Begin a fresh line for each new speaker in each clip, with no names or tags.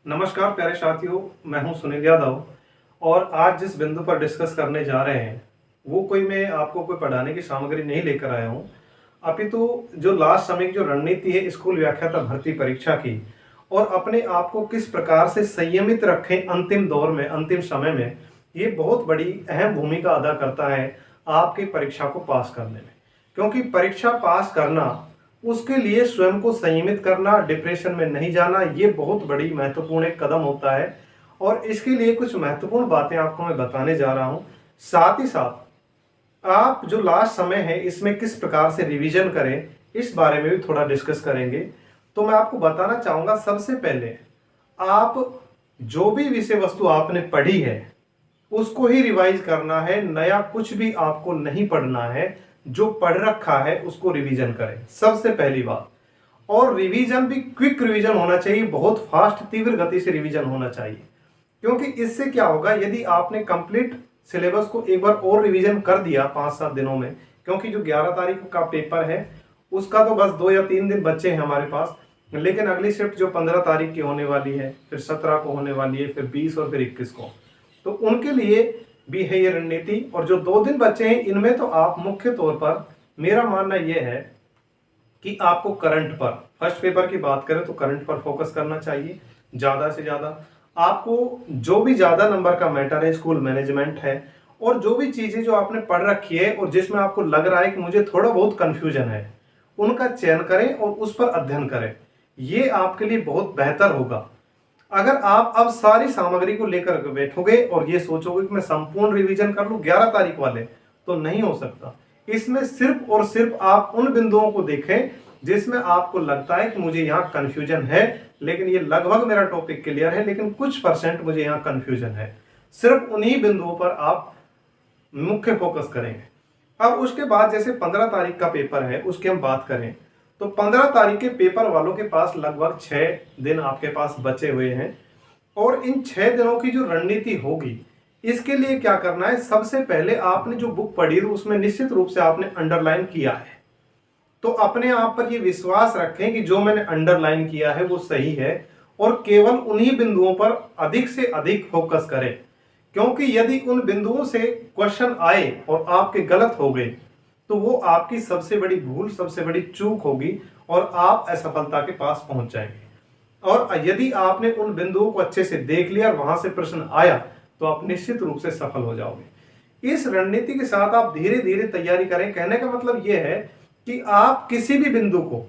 नमस्कार प्यारे साथियों, मैं हूं सुनील यादव। और आज जिस बिंदु पर डिस्कस करने जा रहे हैं वो मैं आपको कोई पढ़ाने की सामग्री नहीं लेकर आया हूं, अपितु जो लास्ट समय की जो रणनीति है स्कूल व्याख्याता भर्ती परीक्षा की, और अपने आप को किस प्रकार से संयमित रखें अंतिम दौर में, अंतिम समय में, ये बहुत बड़ी अहम भूमिका अदा करता है आपकी परीक्षा को पास करने में। क्योंकि परीक्षा पास करना, उसके लिए स्वयं को संयमित करना, डिप्रेशन में नहीं जाना, ये बहुत बड़ी महत्वपूर्ण एक कदम होता है। और इसके लिए कुछ महत्वपूर्ण बातें आपको मैं बताने जा रहा हूं। साथ ही साथ आप जो लास्ट समय है इसमें किस प्रकार से रिवीजन करें, इस बारे में भी थोड़ा डिस्कस करेंगे। तो मैं आपको बताना चाहूंगा, सबसे पहले आप जो भी विषय वस्तु आपने पढ़ी है उसको ही रिवाइज करना है, नया कुछ भी आपको नहीं पढ़ना है। जो पढ़ रखा है उसको रिवीजन करें, सबसे पहली बात। और रिवीजन भी क्विक रिवीजन होना चाहिए, बहुत फास्ट तीव्र गति से रिवीजन होना चाहिए। क्योंकि इससे क्या होगा, यदि आपने कंप्लीट सिलेबस को एक बार और रिवीजन कर दिया 5-7 दिनों में, क्योंकि जो 11 तारीख का पेपर है उसका तो बस 2 या 3 दिन बच्चे हैं हमारे पास, लेकिन अगली शिफ्ट जो 15 तारीख की होने वाली है, फिर 17 को होने वाली है, फिर 20 और फिर 21 को, तो उनके लिए भी है ये रणनीति। और जो 2 दिन बचे हैं इनमें तो आप मुख्य तौर पर, मेरा मानना यह है कि आपको करंट पर, फर्स्ट पेपर की बात करें तो करंट पर फोकस करना चाहिए ज्यादा से ज्यादा। आपको जो भी ज्यादा नंबर का मैटर है, स्कूल मैनेजमेंट है, और जो भी चीजें जो आपने पढ़ रखी है और जिसमें आपको लग रहा है कि मुझे थोड़ा बहुत कंफ्यूजन है, उनका चयन करें और उस पर अध्ययन करें। ये आपके लिए बहुत बेहतर होगा। अगर आप अब सारी सामग्री को लेकर बैठोगे और ये सोचोगे कि मैं संपूर्ण रिवीजन कर लूं 11 तारीख वाले, तो नहीं हो सकता। इसमें सिर्फ और सिर्फ आप उन बिंदुओं को देखें जिसमें आपको लगता है कि मुझे यहाँ कंफ्यूजन है, लेकिन ये लगभग मेरा टॉपिक क्लियर है, लेकिन कुछ परसेंट मुझे यहाँ कंफ्यूजन है। सिर्फ उन्हीं बिंदुओं पर आप मुख्य फोकस करेंगे। अब उसके बाद जैसे 15 तारीख का पेपर है उसकी हम बात करें, तो 15 तारीख के पेपर वालों के पास लगभग 6 दिन आपके पास बचे हुए हैं। और इन 6 दिनों की जो रणनीति होगी, इसके लिए क्या करना है, सबसे पहले आपने जो बुक पढ़ी है उसमें निश्चित रूप से आपने अंडरलाइन किया है, तो अपने आप पर ये विश्वास रखें कि जो मैंने अंडरलाइन किया है वो सही है, और केवल उन्हीं बिंदुओं पर अधिक से अधिक फोकस करें। क्योंकि यदि उन बिंदुओं से क्वेश्चन आए और आपके गलत हो गए, तो वो आपकी सबसे बड़ी भूल, सबसे बड़ी चूक होगी और आप असफलता के पास पहुंच जाएंगे। और यदि आपने उन बिंदुओं को अच्छे से देख लिया और वहां से प्रश्न आया, तो आप निश्चित रूप से सफल हो जाओगे। इस रणनीति के साथ आप धीरे धीरे तैयारी करें। कहने का मतलब यह है कि आप किसी भी बिंदु को,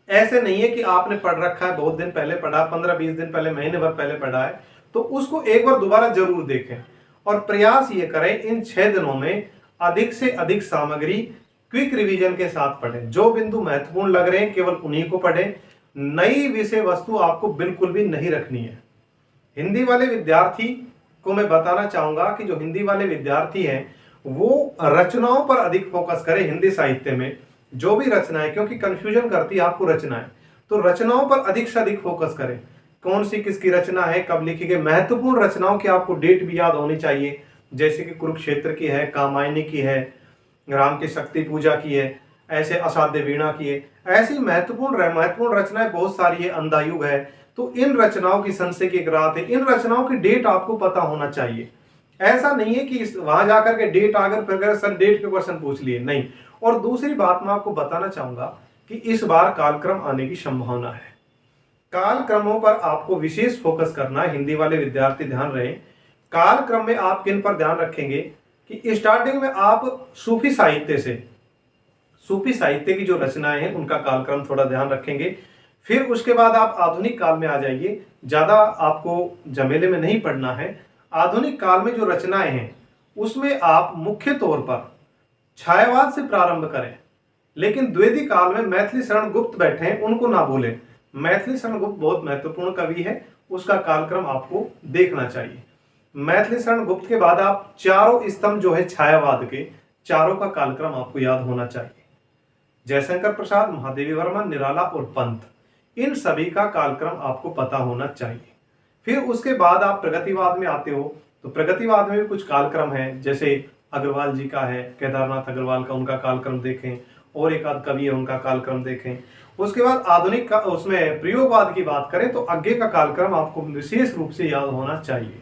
ऐसे नहीं है कि आपने पढ़ रखा है, बहुत दिन पहले पढ़ा, 15-20 दिन पहले, महीने भर पहले पढ़ा है, तो उसको एक बार दोबारा जरूर देखें। और प्रयास ये करें इन 6 दिनों में अधिक से अधिक सामग्री क्विक रिवीजन के साथ पढ़ें। जो बिंदु महत्वपूर्ण लग रहे हैं केवल उन्हीं को पढ़ें। नई विषय वस्तु आपको बिल्कुल भी नहीं रखनी है। हिंदी वाले विद्यार्थी को मैं बताना चाहूंगा कि जो हिंदी वाले विद्यार्थी हैं वो रचनाओं पर अधिक फोकस करें। हिंदी साहित्य में जो भी रचनाएं, क्योंकि कंफ्यूजन करती है आपको रचनाएं, तो रचनाओं पर अधिक से अधिक फोकस करें। कौन सी किसकी रचना है, कब लिखी गई, महत्वपूर्ण रचनाओं की आपको डेट भी याद होनी चाहिए, जैसे कि कुरुक्षेत्र की है, कामायनी की है, राम की शक्ति पूजा की है, ऐसे असाध्य वीणा की है। ऐसी महत्वपूर्ण रचनाएं बहुत सारी है, अंधायुग है। तो इन रचनाओं की, संशय की एक रात है, इन रचनाओं की डेट आपको पता होना चाहिए। ऐसा नहीं है कि वहां जाकर के डेट आकर फिर सर डेट के क्वेश्चन पूछ लिए, नहीं। और दूसरी बात मैं आपको बताना चाहूंगा कि इस बार कालक्रम आने की संभावना है। कालक्रमों पर आपको विशेष फोकस करना है। हिंदी वाले विद्यार्थी ध्यान रहे, कालक्रम में आप किन पर ध्यान रखेंगे कि स्टार्टिंग में आप सूफी साहित्य से, सूफी साहित्य की जो रचनाएं हैं उनका कालक्रम थोड़ा ध्यान रखेंगे। फिर उसके बाद आप आधुनिक काल में आ जाइए, ज्यादा आपको झमेले में नहीं पढ़ना है। आधुनिक काल में जो रचनाएं हैं उसमें आप मुख्य तौर पर छायावाद से प्रारंभ करें, लेकिन द्विवेदी काल में मैथिली शरण गुप्त बैठे हैं, उनको ना भूलें। मैथिली शरण गुप्त बहुत महत्वपूर्ण कवि है, उसका कालक्रम आपको देखना चाहिए। मैथिली शरण गुप्त के बाद आप चारों स्तंभ जो है छायावाद के, चारों का कालक्रम आपको याद होना चाहिए। जयशंकर प्रसाद, महादेवी वर्मा, निराला और पंत, इन सभी का कालक्रम आपको पता होना चाहिए। फिर उसके बाद आप प्रगतिवाद में आते हो, तो प्रगतिवाद में भी कुछ कालक्रम है, जैसे अग्रवाल जी का है, केदारनाथ अग्रवाल का, उनका कालक्रम देखें, और एक आध कवि है उनका कालक्रम देखें। उसके बाद आधुनिक का उसमें प्रयोगवाद की बात करें तो आगे का कालक्रम आपको विशेष रूप से याद होना चाहिए,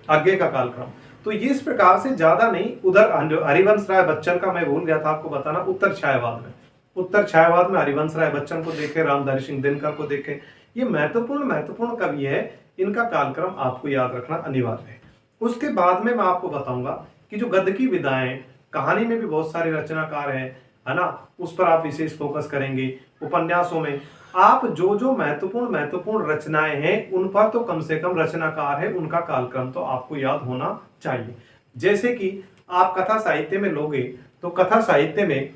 आगे का कालक्रम। तो ये इस प्रकार से ज्यादा नहीं, उधर हरिवंश राय बच्चन का मैं भूल गया था आपको बताना, उत्तर छायावाद में, उत्तर छायावाद में हरिवंश राय बच्चन को देखें, रामधारी सिंह दिनकर को देखें, ये महत्वपूर्ण कवि है, इनका कालक्रम आपको याद रखना अनिवार्य है। उसके बाद में मैं आपको बताऊंगा कि जो गद्य की विधाएं, कहानी में भी बहुत सारे रचनाकार हैं, है ना, उस पर आप विशेष फोकस करेंगे। उपन्यासों में आप जो जो महत्वपूर्ण रचनाएं हैं उन पर तो कम से कम रचनाकार है, उनका कालक्रम तो आपको याद होना चाहिए। जैसे कि आप कथा साहित्य में लोगे तो कथा साहित्य में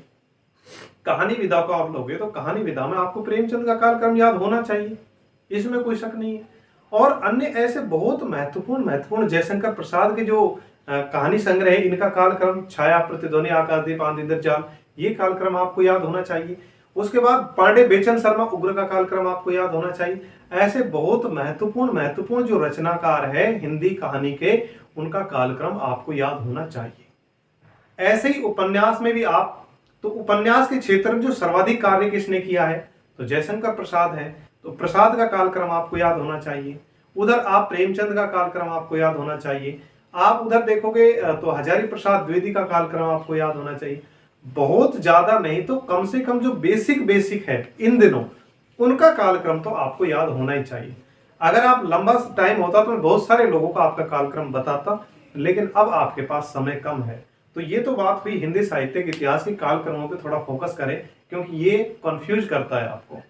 कहानी विधा को आप लोगे तो कहानी विधा में आपको प्रेमचंद का कालक्रम याद होना चाहिए, इसमें कोई शक नहीं है। और अन्य ऐसे बहुत महत्वपूर्ण जयशंकर प्रसाद के जो कहानी संग्रह है, इनका कालक्रम, छाया, प्रतिध्वनि, आकाशदीप, आंधी, इंद्रजाल, ये कालक्रम आपको याद होना चाहिए। उसके बाद पांडे बेचन शर्मा उग्र का कालक्रम आपको याद होना चाहिए। ऐसे बहुत महत्वपूर्ण जो रचनाकार है हिंदी कहानी के, उनका कालक्रम आपको याद होना चाहिए। ऐसे ही उपन्यास में भी आप, तो उपन्यास के क्षेत्र में जो सर्वाधिक कार्य किसने किया है, तो जयशंकर प्रसाद है, तो प्रसाद का कालक्रम आपको याद होना चाहिए। उधर आप प्रेमचंद का कालक्रम आपको याद होना चाहिए। आप उधर देखोगे तो हजारी प्रसाद द्विवेदी का कालक्रम आपको याद होना चाहिए। बहुत ज्यादा नहीं तो कम से कम जो बेसिक है इन दिनों, उनका कालक्रम तो आपको याद होना ही चाहिए। अगर आप लंबा टाइम होता तो मैं बहुत सारे लोगों का आपका कालक्रम बताता, लेकिन अब आपके पास समय कम है। तो ये तो बात हुई हिंदी साहित्य के इतिहास के कालक्रमों पे थोड़ा फोकस करें, क्योंकि ये कंफ्यूज करता है आपको।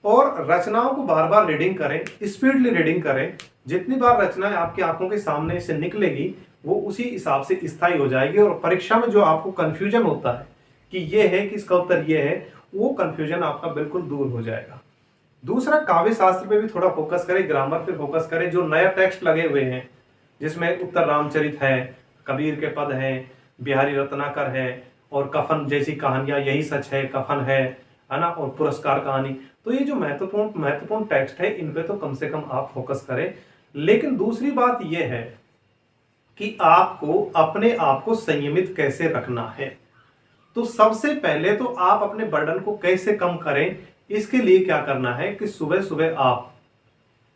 और रचनाओं को बार बार रीडिंग करें, स्पीडली रीडिंग करें। जितनी बार रचनाएं आपकी आंखों के सामने से निकलेगी वो उसी हिसाब से स्थायी हो जाएगी, और परीक्षा में जो आपको कंफ्यूजन होता है कि ये है कि इसका उत्तर ये है, वो कंफ्यूजन आपका बिल्कुल दूर हो जाएगा। दूसरा, काव्य शास्त्र पे भी थोड़ा फोकस करें, ग्रामर पे फोकस करें। जो नया टेक्स्ट लगे हुए हैं जिसमें उत्तर रामचरित है, कबीर के पद हैं, बिहारी रत्नाकर है, और कफन जैसी कहानियां, यही सच है, कफन है ना, और पुरस्कार कहानी, तो ये जो महत्वपूर्ण टेक्स्ट है इन पे तो कम से कम आप फोकस करें। लेकिन दूसरी बात यह है कि आपको अपने आप को संयमित कैसे रखना है। तो सबसे पहले तो आप अपने बर्डन को कैसे कम करें, इसके लिए क्या करना है कि सुबह सुबह आप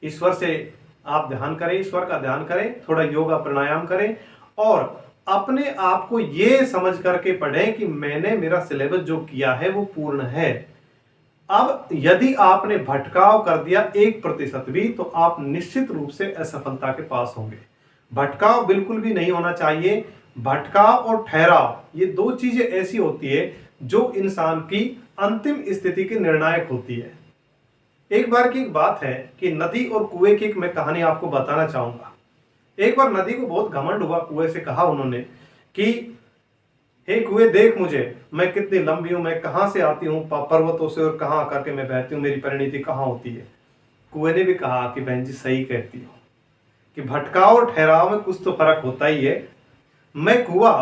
ईश्वर से आप ध्यान करें, ईश्वर का ध्यान करें, थोड़ा योगा प्राणायाम करें, और अपने आप को ये समझ करके पढ़ें कि मैंने मेरा सिलेबस जो किया है वो पूर्ण है। अब यदि आपने भटकाव कर दिया 1% भी, तो आप निश्चित रूप से असफलता के पास होंगे। भटकाव बिल्कुल भी नहीं होना चाहिए। भटकाव और ठहराव, ये दो चीजें ऐसी होती है जो इंसान की अंतिम स्थिति की निर्णायक होती है। एक बार की एक बात है कि नदी और कुएं की एक मैं कहानी आपको बताना चाहूंगा। एक बार नदी को बहुत घमंड हुआ, कुएं से कहा उन्होंने कि हे कुएं, देख मुझे, मैं कितनी लंबी हूं, मैं कहां से आती हूं पर्वतों से, और कहां आकर के मैं बहती हूं, मेरी परिणति कहां होती है। कुएं ने भी कहा कि बहन जी सही कहती हो कि भटकाव और ठहराव में कुछ तो फर्क होता ही है। मैं कुआं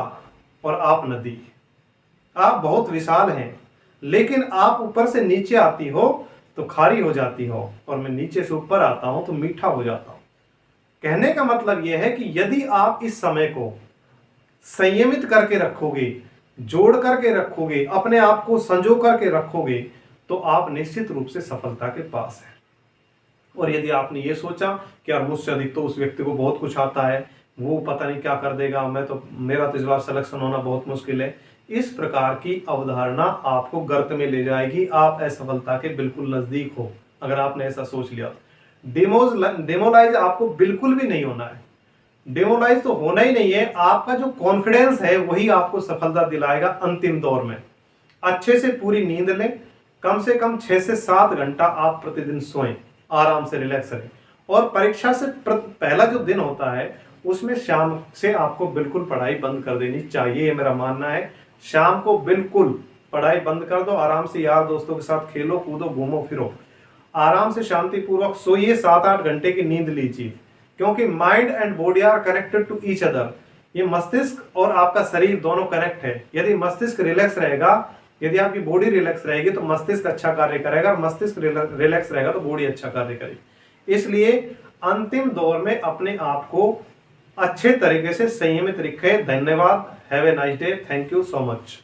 और आप नदी, आप बहुत विशाल हैं, लेकिन आप ऊपर से नीचे आती हो तो खारी हो जाती हो, और मैं नीचे से ऊपर आता हूं तो मीठा हो जाता हूं। कहने का मतलब यह है कि यदि आप इस समय को संयमित करके रखोगे, जोड़ करके रखोगे, अपने आप को संजो करके रखोगे, तो आप निश्चित रूप से सफलता के पास हैं। और यदि आपने ये सोचा कि यार मुझसे अधिक तो उस व्यक्ति को बहुत कुछ आता है, वो पता नहीं क्या कर देगा, मेरा तो इस बार सिलेक्शन होना बहुत मुश्किल है, इस प्रकार की अवधारणा आपको गर्त में ले जाएगी। आप असफलता के बिल्कुल नजदीक हो अगर आपने ऐसा सोच लिया। डेमोलाइज आपको बिल्कुल भी नहीं होना है। डेमोलाइज तो होना ही नहीं है। आपका जो कॉन्फिडेंस है वही आपको सफलता दिलाएगा अंतिम दौर में। अच्छे से पूरी नींद लें, कम से कम 6 से 7 घंटा आप प्रतिदिन सोएं, आराम से रिलैक्स रहें। और परीक्षा से पहला जो दिन होता है उसमें शाम से आपको बिल्कुल पढ़ाई बंद कर देनी चाहिए, ये मेरा मानना है। शाम को बिल्कुल पढ़ाई बंद कर दो, आराम से यार दोस्तों के साथ खेलो कूदो घूमो फिरो, आराम से शांतिपूर्वक सोइए, 7-8 घंटे की नींद लीजिए, क्योंकि mind and body are connected to each other. ये मस्तिष्क और आपका शरीर दोनों कनेक्ट है। यदि मस्तिष्क रिलैक्स रहेगा, यदि आपकी बॉडी रिलैक्स रहेगी तो मस्तिष्क अच्छा कार्य करेगा, और मस्तिष्क रिलैक्स रहेगा तो बॉडी अच्छा कार्य करेगी। इसलिए अंतिम दौर में अपने आप को अच्छे तरीके से संयमित रखें। धन्यवाद। Have a nice day. Thank you so much.